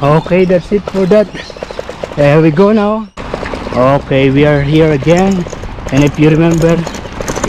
Okay, that's it for that. There we go now. Okay, we are here again, and if you remember,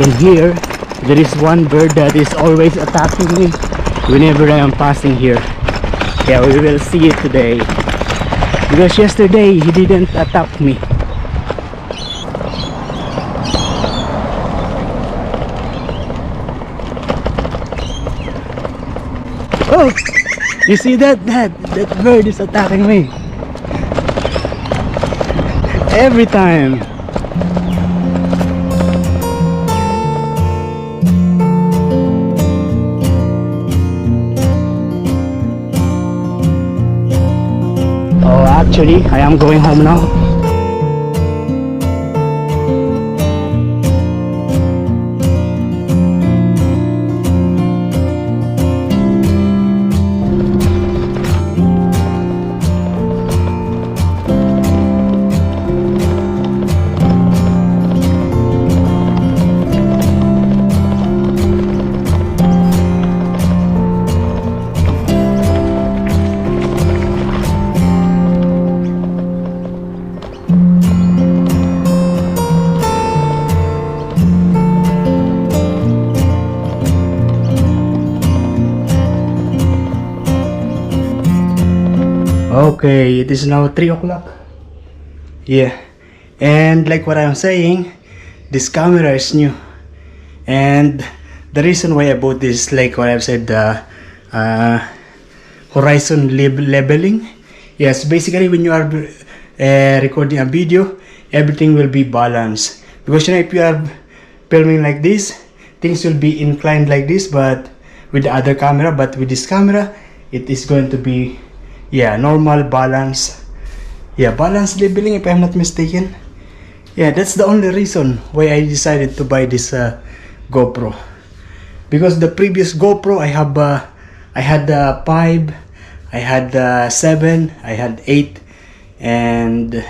in here there is one bird that is always attacking me whenever I am passing here. Yeah, we will see it today, because yesterday he didn't attack me. Oh, you see that bird is attacking me every time. Oh, actually, I am going home now. Okay, it is now 3 o'clock. Yeah, and like what I'm saying, this camera is new, and the reason why I bought this, like what I've said, horizon leveling. Yes, basically when you are recording a video, everything will be balanced, because you know, if you are filming like this, things will be inclined like this, but with the other camera, but with this camera it is going to be, yeah, normal balance. Yeah, balance leveling, if I'm not mistaken. Yeah, that's the only reason why I decided to buy this GoPro, because the previous GoPro I had 5, I had 7, I had 8, and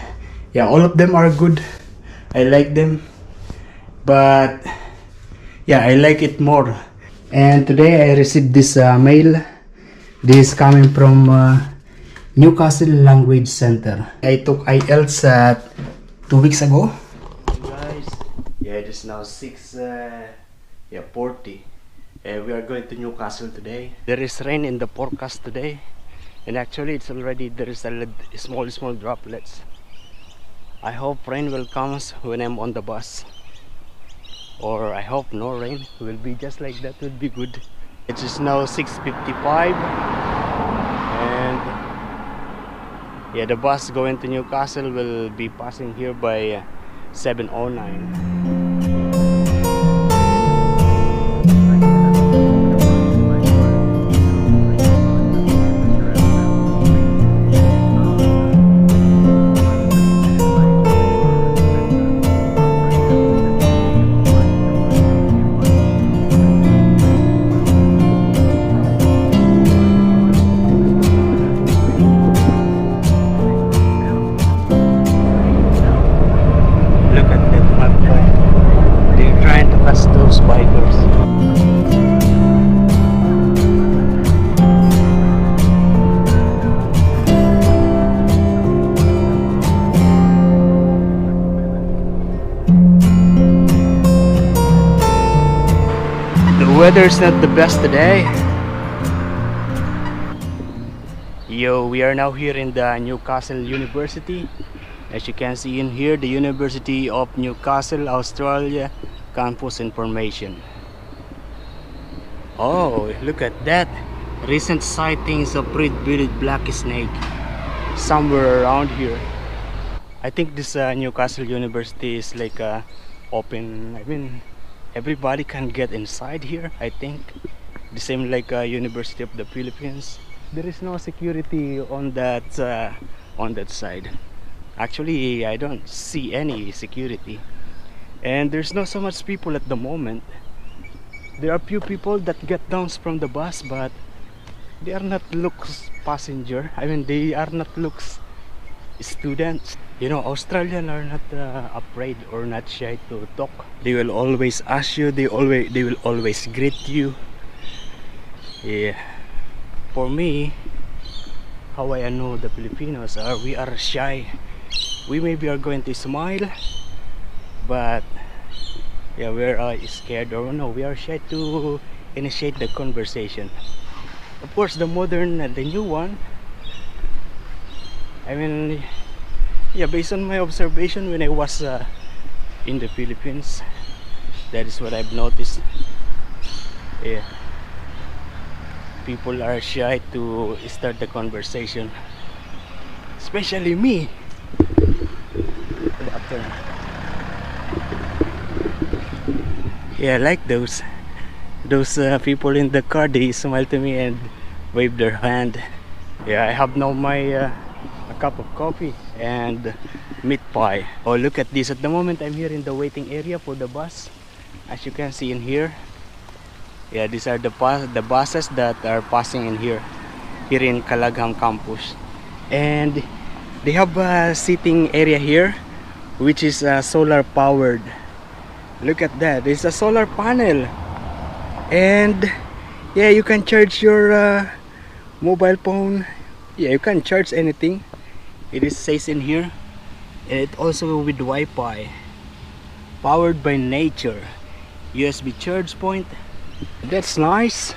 yeah, all of them are good. I like them, but yeah, I like it more. And today I received this mail. This is coming from Newcastle Language Center. I took IELTS 2 weeks ago. Guys, yeah, it is now 6:40. We are going to Newcastle today. There is rain in the forecast today, and actually it's already, there is a small droplets. I hope rain will come when I'm on the bus, or I hope no rain will be, just like that would be good. It is now 6:55, and yeah, the bus going to Newcastle will be passing here by 7:09. Weather's not the best today. Yo, we are now here in the Newcastle University. As you can see in here, the University of Newcastle, Australia, campus information. Oh, look at that. Recent sightings of red-bearded black snake somewhere around here. I think this Newcastle University is like open, I mean, everybody can get inside here, I think. The same like University of the Philippines. There is no security on that side. Actually, I don't see any security, and there's not so much people at the moment. There are few people that get down from the bus, but they are not looks passenger. I mean, they are not looks students. You know, Australians are not afraid or not shy to talk. They will always ask you, they will always greet you. Yeah, for me, how I know the Filipinos are. We are shy. We maybe are going to smile, but yeah, we're scared, or no, we are shy to initiate the conversation. Of course, the modern, the new one, I mean, yeah, based on my observation when I was in the Philippines, that is what I've noticed. Yeah, people are shy to start the conversation, especially me. Good afternoon. Yeah, like those people in the car, they smile to me and wave their hand. Yeah, I have now my a cup of coffee and meat pie. Oh, look at this. At the moment I'm here in the waiting area for the bus, as you can see in here. Yeah, these are the buses that are passing in here in Calagham campus, and they have a sitting area here which is solar powered. Look at that, there's a solar panel, and yeah, you can charge your mobile phone. Yeah, you can charge anything. It is says in here, and it also with Wi-Fi, powered by nature, USB charge point. That's nice.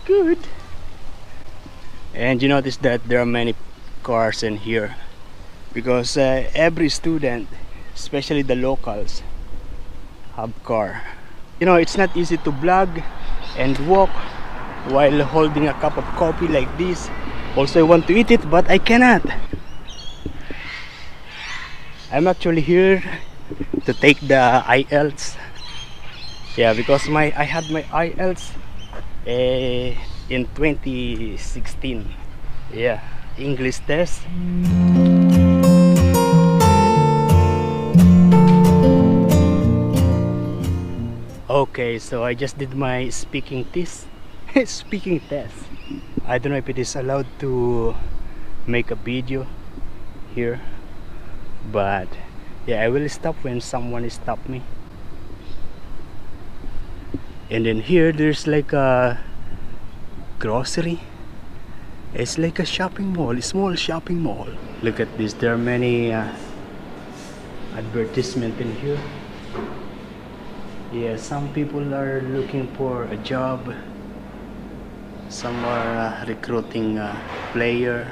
Good. And you notice that there are many cars in here, because every student, especially the locals, have car. You know, it's not easy to vlog and walk while holding a cup of coffee like this. Also, I want to eat it, but I cannot. I'm actually here to take the IELTS. Yeah, because I had my IELTS in 2016. Yeah, English test. Okay, so I just did my speaking test. Speaking test. I don't know if it is allowed to make a video here, but yeah, I will stop when someone stop me. And then here there's like a grocery. It's like a shopping mall, a small shopping mall. Look at this, there are many advertisements in here. Yeah, some people are looking for a job. Some are recruiting a player.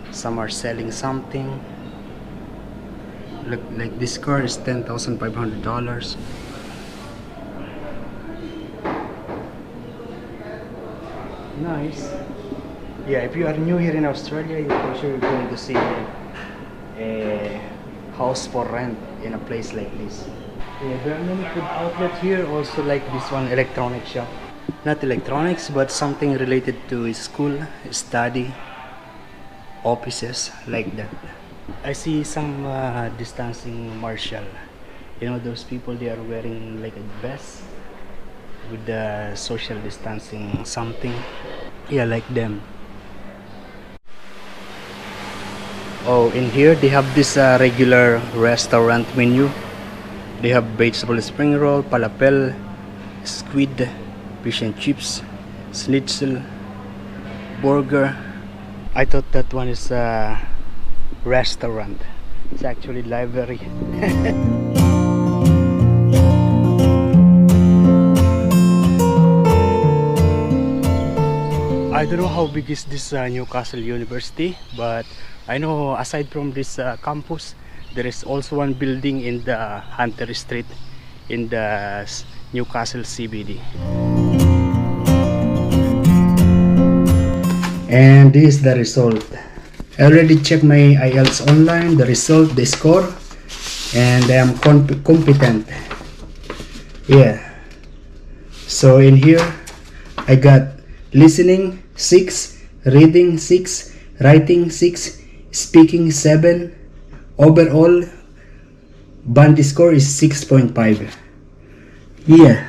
Some are selling something. Look, like this car is $10,500. Nice. Yeah, if you are new here in Australia, you're for sure going to see a house for rent in a place like this. Yeah, there are many food outlets here, also like this one, electronic shop. Not electronics, but something related to school, study, offices, like that. I see some distancing marshal. You know, those people, they are wearing like a vest with the social distancing something. Yeah, like them. Oh, in here they have this regular restaurant menu. They have vegetable spring roll, falafel, squid, fish and chips, schnitzel, burger. I thought that one is a restaurant. It's actually library. I don't know how big is this Newcastle University, but I know aside from this campus, there is also one building in the Hunter Street in the Newcastle CBD. And this is the result. I already checked my IELTS online, the result, the score, and I am competent. Yeah. So in here, I got listening 6, reading 6, writing 6, speaking 7. Overall band score is 6.5. Yeah.